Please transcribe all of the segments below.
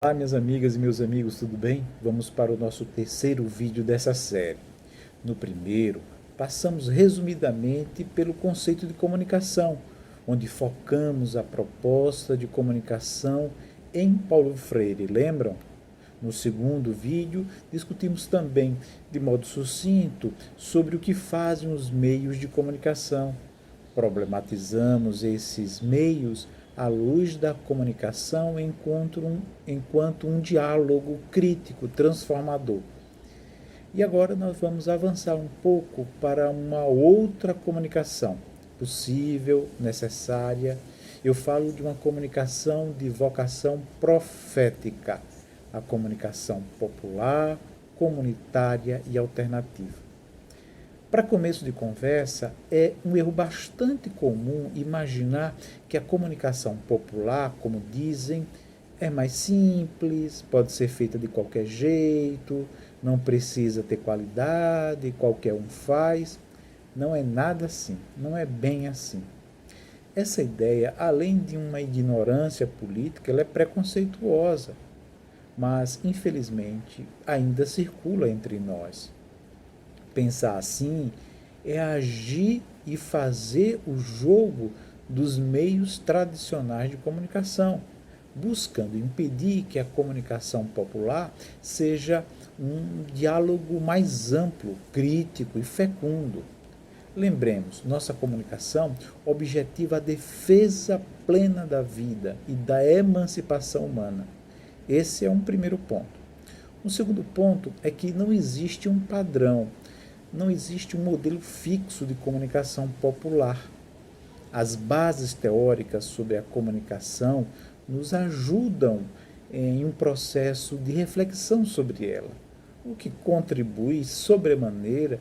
Olá, minhas amigas e meus amigos, tudo bem? Vamos para o nosso terceiro vídeo dessa série. No primeiro, passamos resumidamente pelo conceito de comunicação, onde focamos a proposta de comunicação em Paulo Freire, lembram? No segundo vídeo, discutimos também, de modo sucinto, sobre o que fazem os meios de comunicação. Problematizamos esses meios à luz da comunicação enquanto um diálogo crítico, transformador. E agora nós vamos avançar um pouco para uma outra comunicação possível, necessária. Eu falo de uma comunicação de vocação profética, a comunicação popular, comunitária e alternativa. Para começo de conversa, é um erro bastante comum imaginar que a comunicação popular, como dizem, é mais simples, pode ser feita de qualquer jeito, não precisa ter qualidade, qualquer um faz. Não é nada assim, não é bem assim. Essa ideia, além de uma ignorância política, ela é preconceituosa, mas infelizmente ainda circula entre nós. Pensar assim é agir e fazer o jogo dos meios tradicionais de comunicação, buscando impedir que a comunicação popular seja um diálogo mais amplo, crítico e fecundo. Lembremos, nossa comunicação objetiva a defesa plena da vida e da emancipação humana. Esse é um primeiro ponto. Um segundo ponto é que não existe um padrão, não existe um modelo fixo de comunicação popular. As bases teóricas sobre a comunicação nos ajudam em um processo de reflexão sobre ela, o que contribui sobremaneira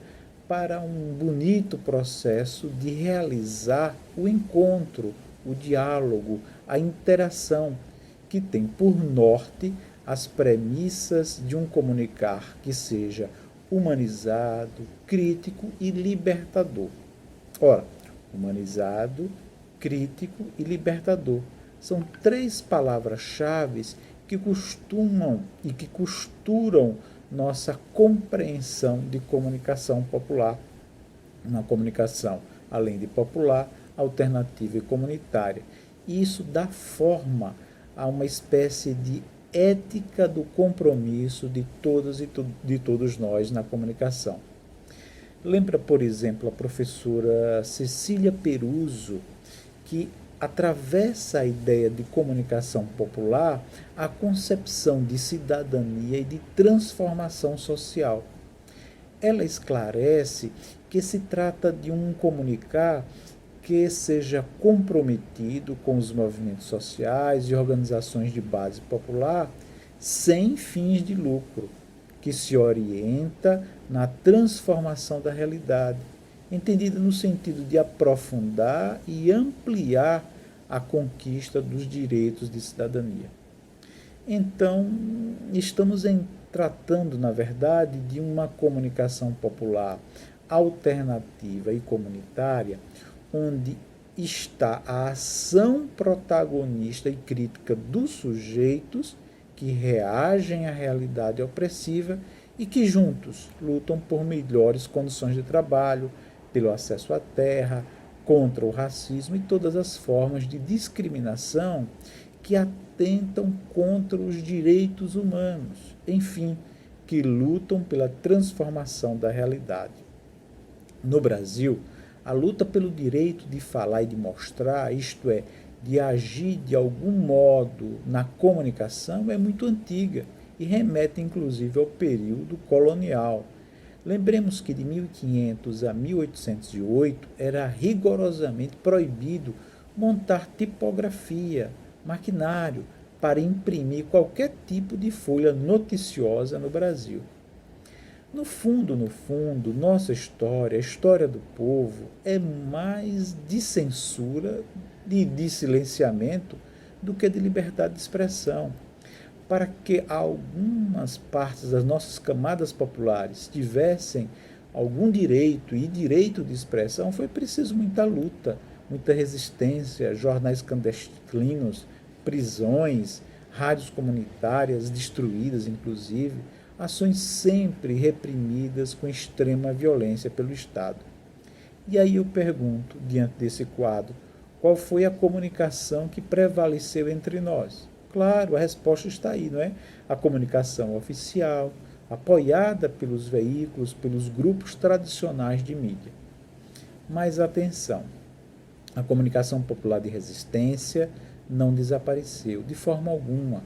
para um bonito processo de realizar o encontro, o diálogo, a interação, que tem por norte as premissas de um comunicar que seja humanizado, crítico e libertador. Ora, humanizado, crítico e libertador são três palavras-chave que costumam e que costuram nossa compreensão de comunicação popular. Uma comunicação, além de popular, alternativa e comunitária. E isso dá forma a uma espécie de ética do compromisso de todas e de todos nós na comunicação. Lembra, por exemplo, a professora Cecília Peruso, que atravessa a ideia de comunicação popular a concepção de cidadania e de transformação social. Ela esclarece que se trata de um comunicar que seja comprometido com os movimentos sociais e organizações de base popular sem fins de lucro, que se orienta na transformação da realidade, entendida no sentido de aprofundar e ampliar a conquista dos direitos de cidadania. Então, estamos tratando, na verdade, de uma comunicação popular alternativa e comunitária, onde está a ação protagonista e crítica dos sujeitos que reagem à realidade opressiva e que juntos lutam por melhores condições de trabalho, pelo acesso à terra, contra o racismo e todas as formas de discriminação que atentam contra os direitos humanos, enfim, que lutam pela transformação da realidade. No Brasil, a luta pelo direito de falar e de mostrar, isto é, de agir de algum modo na comunicação, é muito antiga e remete inclusive ao período colonial. Lembremos que de 1500 a 1808 era rigorosamente proibido montar tipografia, maquinário, para imprimir qualquer tipo de folha noticiosa no Brasil. No fundo, nossa história, a história do povo, é mais de censura, de silenciamento, do que de liberdade de expressão. Para que algumas partes das nossas camadas populares tivessem algum direito e direito de expressão, foi preciso muita luta, muita resistência, jornais clandestinos, prisões, rádios comunitárias destruídas, inclusive, ações sempre reprimidas com extrema violência pelo Estado. E aí eu pergunto, diante desse quadro, qual foi a comunicação que prevaleceu entre nós? Claro, a resposta está aí, não é? A comunicação oficial, apoiada pelos veículos, pelos grupos tradicionais de mídia. Mas atenção, a comunicação popular de resistência não desapareceu de forma alguma.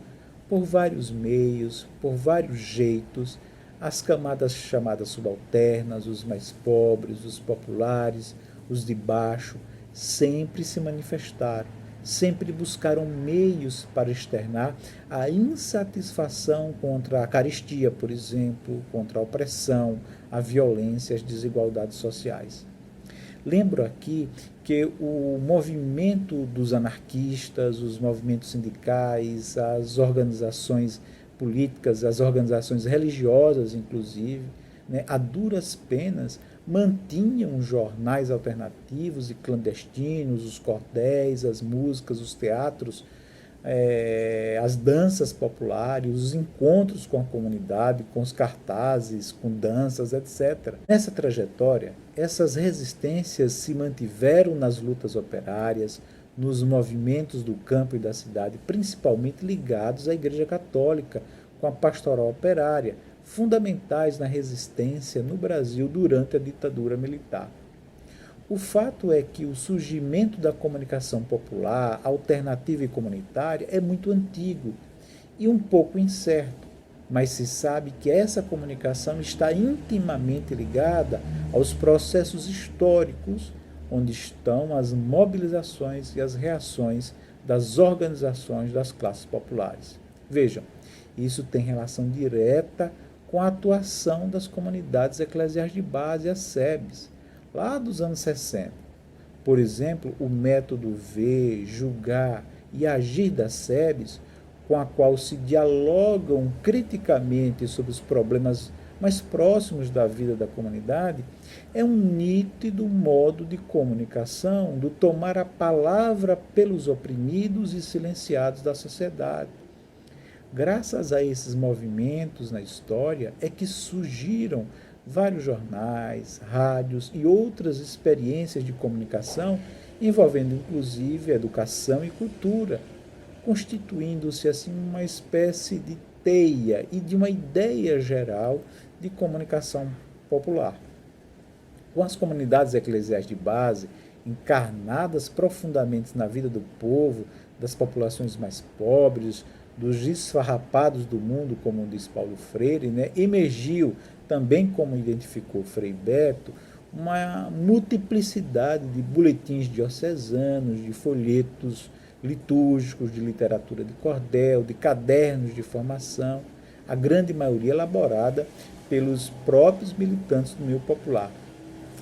Por vários meios, por vários jeitos, as camadas chamadas subalternas, os mais pobres, os populares, os de baixo, sempre se manifestaram, sempre buscaram meios para externar a insatisfação contra a carestia, por exemplo, contra a opressão, a violência, as desigualdades sociais. Lembro aqui que o movimento dos anarquistas, os movimentos sindicais, as organizações políticas, as organizações religiosas, inclusive, né, a duras penas, mantinham jornais alternativos e clandestinos, os cordéis, as músicas, os teatros, as danças populares, os encontros com a comunidade, com os cartazes, com danças, etc. Nessa trajetória, essas resistências se mantiveram nas lutas operárias, nos movimentos do campo e da cidade, principalmente ligados à Igreja Católica, com a pastoral operária, fundamentais na resistência no Brasil durante a ditadura militar. O fato é que o surgimento da comunicação popular, alternativa e comunitária é muito antigo e um pouco incerto, mas se sabe que essa comunicação está intimamente ligada aos processos históricos onde estão as mobilizações e as reações das organizações das classes populares. Vejam, isso tem relação direta com a atuação das comunidades eclesiais de base, as SEBs, lá dos anos 60. Por exemplo, o método ver, julgar e agir das SEBs, com a qual se dialogam criticamente sobre os problemas mais próximos da vida da comunidade, é um nítido modo de comunicação do tomar a palavra pelos oprimidos e silenciados da sociedade. Graças a esses movimentos na história é que surgiram vários jornais, rádios e outras experiências de comunicação envolvendo inclusive educação e cultura, constituindo-se assim uma espécie de teia e de uma ideia geral de comunicação popular. Com as comunidades eclesiais de base, encarnadas profundamente na vida do povo, das populações mais pobres, dos desfarrapados do mundo, como diz Paulo Freire, né, emergiu, também como identificou Frei Beto, uma multiplicidade de boletins diocesanos, de folhetos litúrgicos, de literatura de cordel, de cadernos de formação, a grande maioria elaborada pelos próprios militantes do meio popular.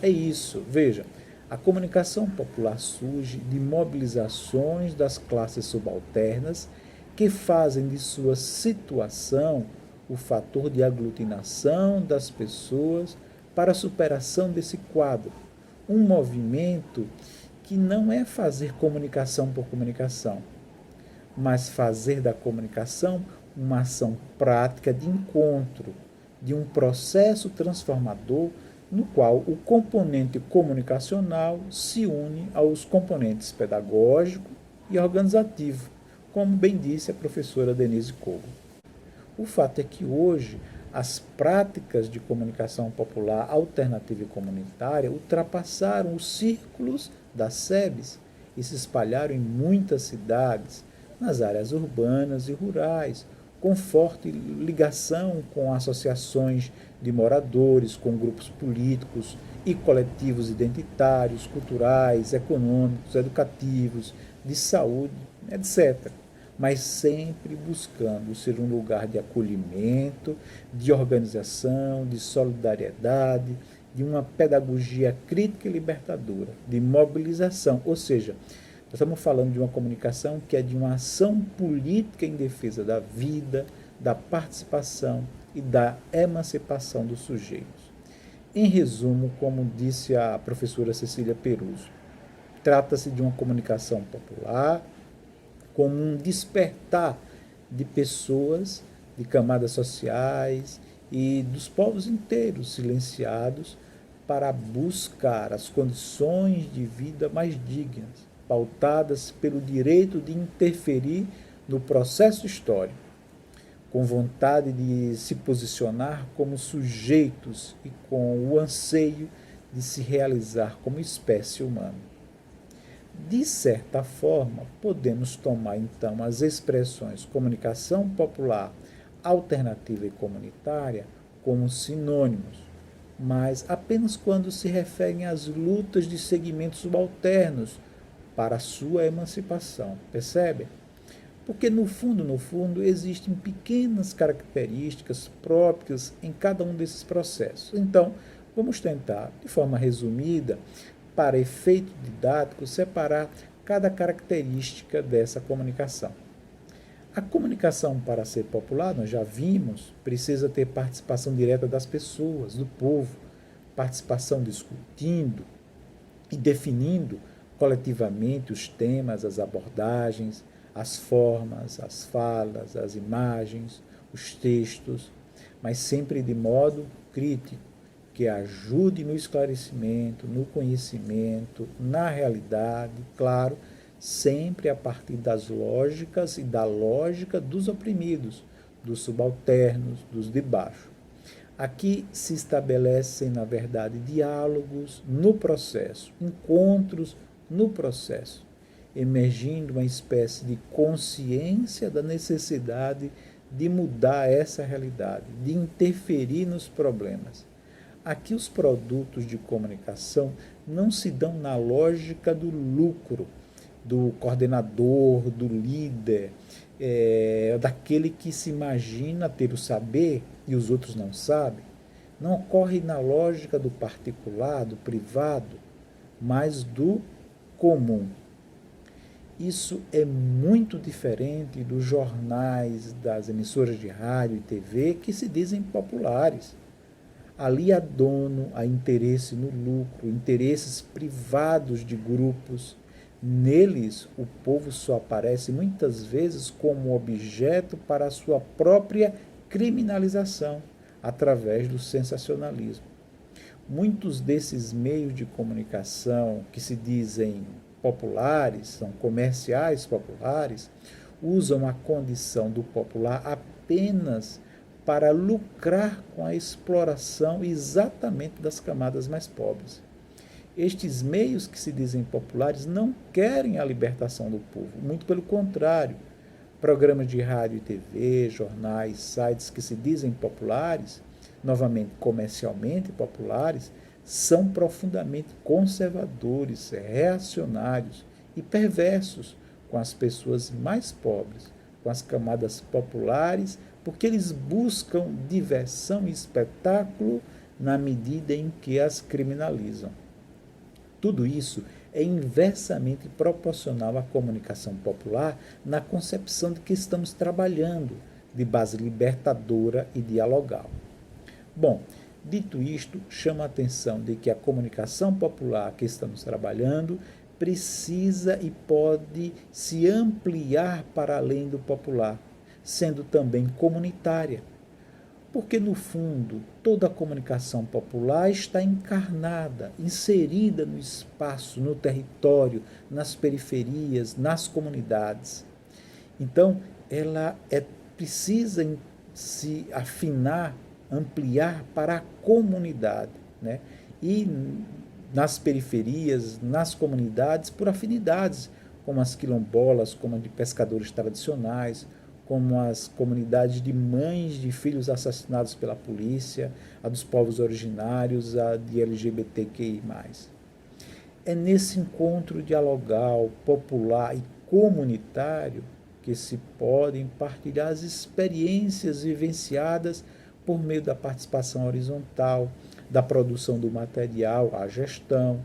É isso, veja, a comunicação popular surge de mobilizações das classes subalternas que fazem de sua situação o fator de aglutinação das pessoas para a superação desse quadro. Um movimento que não é fazer comunicação por comunicação, mas fazer da comunicação uma ação prática de encontro, de um processo transformador no qual o componente comunicacional se une aos componentes pedagógico e organizativo, como bem disse a professora Denise Kogo. O fato é que hoje as práticas de comunicação popular alternativa e comunitária ultrapassaram os círculos das SEBs e se espalharam em muitas cidades, nas áreas urbanas e rurais, com forte ligação com associações de moradores, com grupos políticos e coletivos identitários, culturais, econômicos, educativos, de saúde, etc. Mas sempre buscando ser um lugar de acolhimento, de organização, de solidariedade, de uma pedagogia crítica e libertadora, de mobilização, ou seja, nós estamos falando de uma comunicação que é de uma ação política em defesa da vida, da participação e da emancipação dos sujeitos. Em resumo, como disse a professora Cecília Peruso, trata-se de uma comunicação popular como um despertar de pessoas, de camadas sociais e dos povos inteiros silenciados para buscar as condições de vida mais dignas, pautadas pelo direito de interferir no processo histórico, com vontade de se posicionar como sujeitos e com o anseio de se realizar como espécie humana. De certa forma, podemos tomar então as expressões comunicação popular, alternativa e comunitária como sinônimos, mas apenas quando se referem às lutas de segmentos subalternos para a sua emancipação. Percebe? Porque no fundo, existem pequenas características próprias em cada um desses processos. Então, vamos tentar, de forma resumida, para efeito didático, separar cada característica dessa comunicação. A comunicação, para ser popular, nós já vimos, precisa ter participação direta das pessoas, do povo, participação discutindo e definindo coletivamente os temas, as abordagens, as formas, as falas, as imagens, os textos, mas sempre de modo crítico, que ajude no esclarecimento, no conhecimento, na realidade, claro, sempre a partir das lógicas e da lógica dos oprimidos, dos subalternos, dos de baixo. Aqui se estabelecem, na verdade, diálogos no processo, encontros no processo, emergindo uma espécie de consciência da necessidade de mudar essa realidade, de interferir nos problemas. Aqui os produtos de comunicação não se dão na lógica do lucro, do coordenador, do líder, daquele que se imagina ter o saber e os outros não sabem. Não ocorre na lógica do particular, do privado, mas do comum. Isso é muito diferente dos jornais, das emissoras de rádio e TV que se dizem populares. Ali há dono, há interesse no lucro, interesses privados de grupos. Neles, o povo só aparece muitas vezes como objeto para a sua própria criminalização, através do sensacionalismo. Muitos desses meios de comunicação que se dizem populares, são comerciais populares, usam a condição do popular apenas para lucrar com a exploração exatamente das camadas mais pobres. Estes meios que se dizem populares não querem a libertação do povo, muito pelo contrário. Programas de rádio e TV, jornais, sites que se dizem populares, novamente comercialmente populares, são profundamente conservadores, reacionários e perversos com as pessoas mais pobres, com as camadas populares, porque eles buscam diversão e espetáculo na medida em que as criminalizam. Tudo isso é inversamente proporcional à comunicação popular na concepção de que estamos trabalhando, de base libertadora e dialogal. Bom, dito isto, chama a atenção de que a comunicação popular que estamos trabalhando precisa e pode se ampliar para além do popular, sendo também comunitária. Porque, no fundo, toda a comunicação popular está encarnada, inserida no espaço, no território, nas periferias, nas comunidades. Então, ela precisa se afinar, ampliar para a comunidade, né? E nas periferias, nas comunidades, por afinidades, como as quilombolas, como a de pescadores tradicionais, como as comunidades de mães de filhos assassinados pela polícia, a dos povos originários, a de LGBTQI+. É nesse encontro dialogal, popular e comunitário que se podem partilhar as experiências vivenciadas por meio da participação horizontal, da produção do material, a gestão,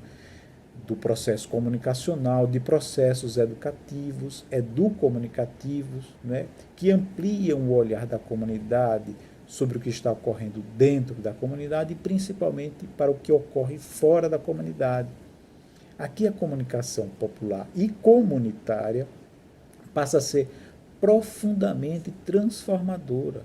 do processo comunicacional, de processos educativos, educomunicativos, né, que ampliam o olhar da comunidade sobre o que está ocorrendo dentro da comunidade e principalmente para o que ocorre fora da comunidade. Aqui a comunicação popular e comunitária passa a ser profundamente transformadora,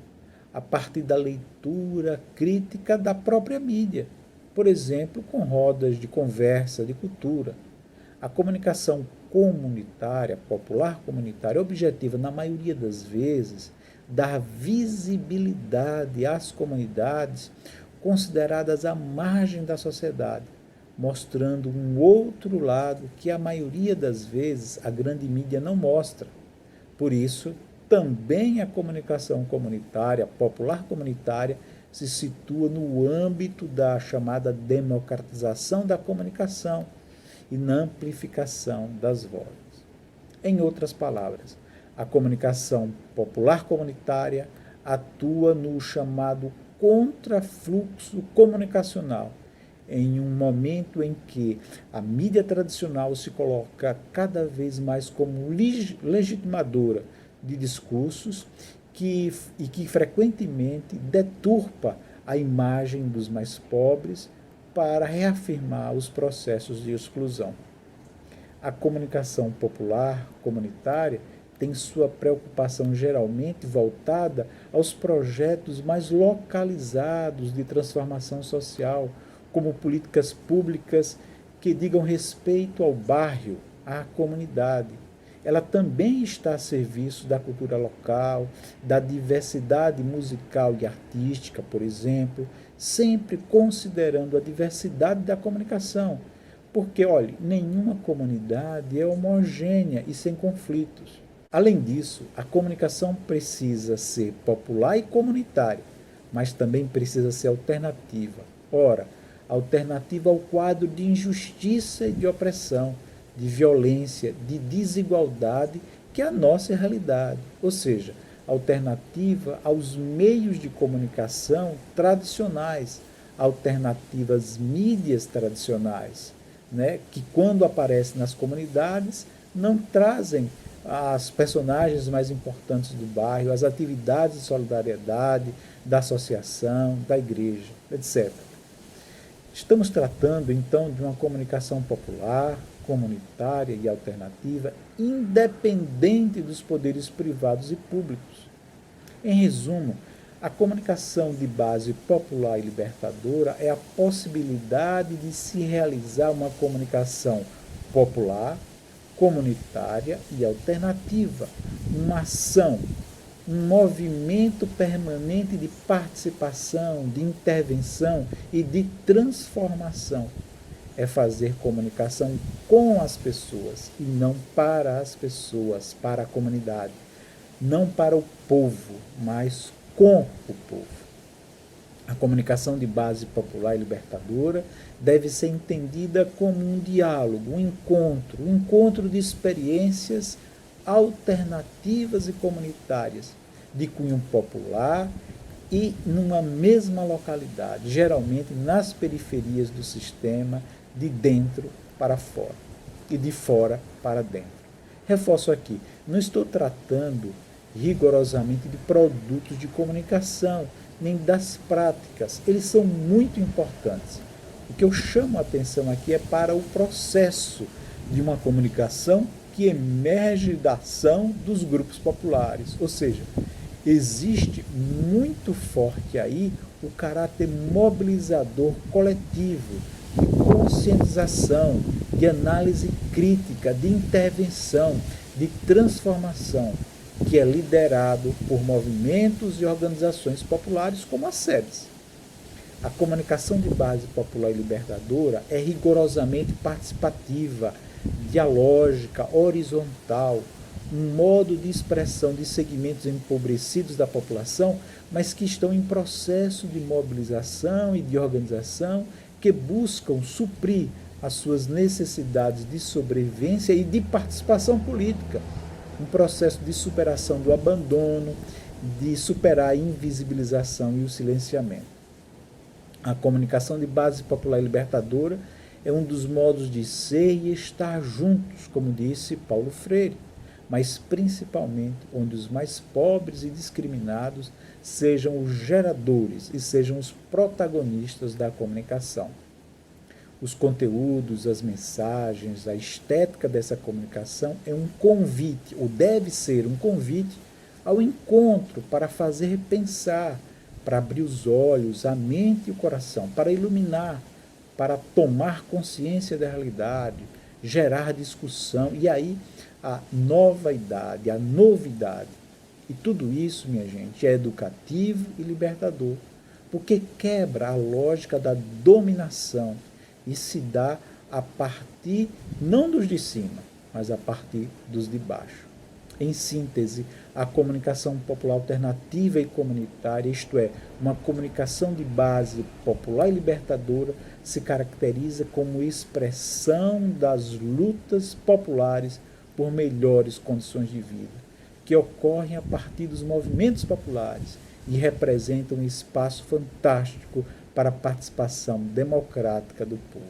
a partir da leitura crítica da própria mídia, por exemplo, com rodas de conversa, de cultura. A comunicação comunitária, popular comunitária, objetiva, na maioria das vezes, dá visibilidade às comunidades consideradas à margem da sociedade, mostrando um outro lado que a maioria das vezes a grande mídia não mostra. Por isso, também a comunicação comunitária, popular comunitária, se situa no âmbito da chamada democratização da comunicação e na amplificação das vozes. Em outras palavras, a comunicação popular comunitária atua no chamado contrafluxo comunicacional, em um momento em que a mídia tradicional se coloca cada vez mais como legitimadora de discursos que frequentemente deturpa a imagem dos mais pobres para reafirmar os processos de exclusão. A comunicação popular comunitária tem sua preocupação geralmente voltada aos projetos mais localizados de transformação social, como políticas públicas que digam respeito ao bairro, à comunidade. Ela também está a serviço da cultura local, da diversidade musical e artística, por exemplo, sempre considerando a diversidade da comunicação, porque, olhe, nenhuma comunidade é homogênea e sem conflitos. Além disso, a comunicação precisa ser popular e comunitária, mas também precisa ser alternativa. Ora, alternativa ao quadro de injustiça e de opressão, de violência, de desigualdade, que é a nossa realidade. Ou seja, alternativa aos meios de comunicação tradicionais, alternativas às mídias tradicionais, né, que quando aparecem nas comunidades não trazem as personagens mais importantes do bairro, as atividades de solidariedade, da associação, da igreja, etc. Estamos tratando, então, de uma comunicação popular, comunitária e alternativa, independente dos poderes privados e públicos. Em resumo, a comunicação de base popular e libertadora é a possibilidade de se realizar uma comunicação popular, comunitária e alternativa, uma ação, um movimento permanente de participação, de intervenção e de transformação. É fazer comunicação com as pessoas e não para as pessoas, para a comunidade. Não para o povo, mas com o povo. A comunicação de base popular e libertadora deve ser entendida como um diálogo, um encontro de experiências alternativas e comunitárias, de cunho popular e numa mesma localidade, geralmente nas periferias do sistema, de dentro para fora e de fora para dentro. Reforço aqui, não estou tratando rigorosamente de produtos de comunicação, nem das práticas. Eles são muito importantes. O que eu chamo a atenção aqui é para o processo de uma comunicação que emerge da ação dos grupos populares. Ou seja, existe muito forte aí o caráter mobilizador coletivo, de conscientização, de análise crítica, de intervenção, de transformação, que é liderado por movimentos e organizações populares como a SEDES. A comunicação de base popular e libertadora é rigorosamente participativa, dialógica, horizontal, um modo de expressão de segmentos empobrecidos da população, mas que estão em processo de mobilização e de organização, que buscam suprir as suas necessidades de sobrevivência e de participação política, um processo de superação do abandono, de superar a invisibilização e o silenciamento. A comunicação de base popular e libertadora é um dos modos de ser e estar juntos, como disse Paulo Freire, mas principalmente onde os mais pobres e discriminados sejam os geradores e sejam os protagonistas da comunicação. Os conteúdos, as mensagens, a estética dessa comunicação é um convite, ou deve ser um convite, ao encontro para fazer pensar, para abrir os olhos, a mente e o coração, para iluminar, para tomar consciência da realidade, gerar discussão, e aí a nova idade, a novidade. E tudo isso, minha gente, é educativo e libertador, porque quebra a lógica da dominação e se dá a partir não dos de cima, mas a partir dos de baixo. Em síntese, a comunicação popular alternativa e comunitária, isto é, uma comunicação de base popular e libertadora, se caracteriza como expressão das lutas populares por melhores condições de vida, que ocorrem a partir dos movimentos populares e representam um espaço fantástico para a participação democrática do povo.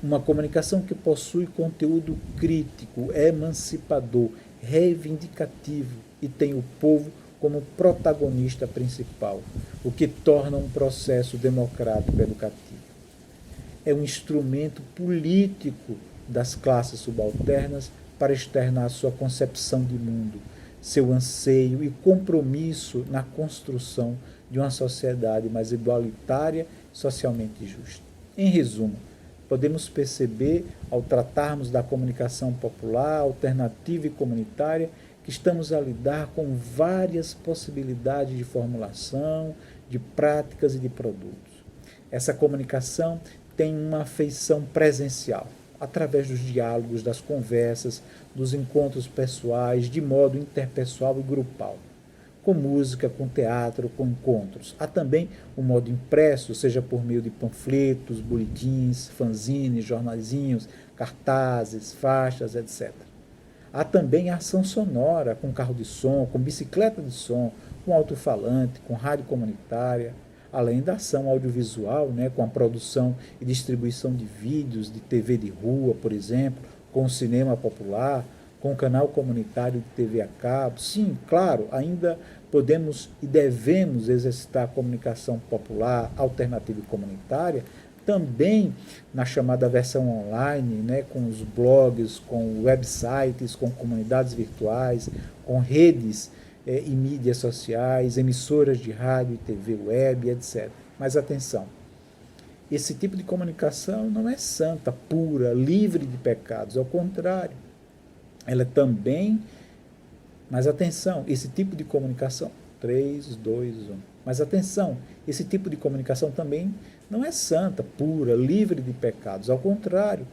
Uma comunicação que possui conteúdo crítico, emancipador, reivindicativo e tem o povo como protagonista principal, o que torna um processo democrático educativo. É um instrumento político das classes subalternas para externar sua concepção de mundo, seu anseio e compromisso na construção de uma sociedade mais igualitária e socialmente justa. Em resumo, podemos perceber, ao tratarmos da comunicação popular, alternativa e comunitária, que estamos a lidar com várias possibilidades de formulação, de práticas e de produtos. Essa comunicação tem uma feição presencial, através dos diálogos, das conversas, dos encontros pessoais, de modo interpessoal e grupal, com música, com teatro, com encontros. Há também o modo impresso, seja por meio de panfletos, boletins, fanzines, jornaizinhos, cartazes, faixas, etc. Há também a ação sonora, com carro de som, com bicicleta de som, com alto-falante, com rádio comunitária, além da ação audiovisual, com a produção e distribuição de vídeos de TV de rua, por exemplo, com o cinema popular, com o canal comunitário de TV a cabo. Sim, claro, ainda podemos e devemos exercitar a comunicação popular, alternativa e comunitária, também na chamada versão online, com os blogs, com websites, com comunidades virtuais, com redes e mídias sociais, emissoras de rádio e TV web, etc. Mas atenção, esse tipo de comunicação não é santa, pura, livre de pecados, ao contrário. Ela também, mas atenção, esse tipo de comunicação, 3, 2, 1, mas atenção, esse tipo de comunicação também não é santa, pura, livre de pecados, ao contrário,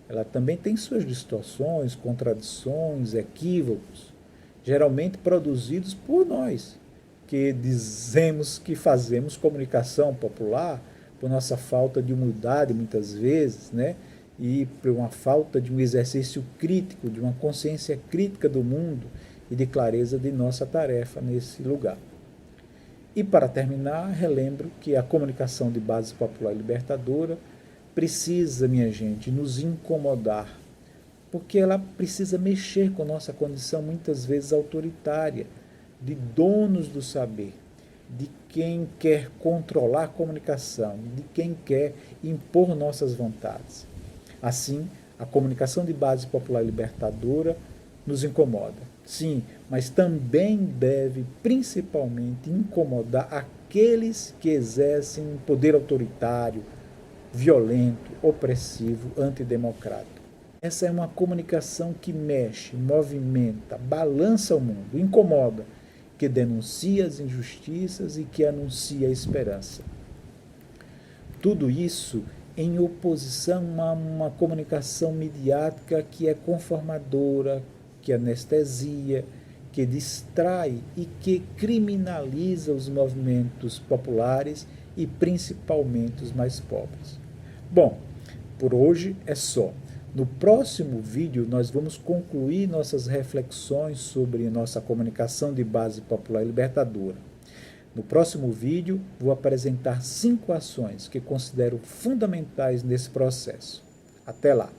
ela também tem suas distorções, contradições, equívocos, geralmente produzidos por nós, que dizemos que fazemos comunicação popular por nossa falta de humildade, muitas vezes, e por uma falta de um exercício crítico, de uma consciência crítica do mundo e de clareza de nossa tarefa nesse lugar. E para terminar, relembro que a comunicação de base popular e libertadora precisa, minha gente, nos incomodar, porque ela precisa mexer com nossa condição muitas vezes autoritária, de donos do saber, de quem quer controlar a comunicação, de quem quer impor nossas vontades. Assim, a comunicação de base popular e libertadora nos incomoda. Sim, mas também deve principalmente incomodar aqueles que exercem um poder autoritário, violento, opressivo, antidemocrático. Essa é uma comunicação que mexe, movimenta, balança o mundo, incomoda, que denuncia as injustiças e que anuncia a esperança. Tudo isso em oposição a uma comunicação midiática que é conformadora, que anestesia, que distrai e que criminaliza os movimentos populares e principalmente os mais pobres. Bom, por hoje é só. No próximo vídeo nós vamos concluir nossas reflexões sobre nossa comunicação de base popular e libertadora. No próximo vídeo vou apresentar 5 ações que considero fundamentais nesse processo. Até lá!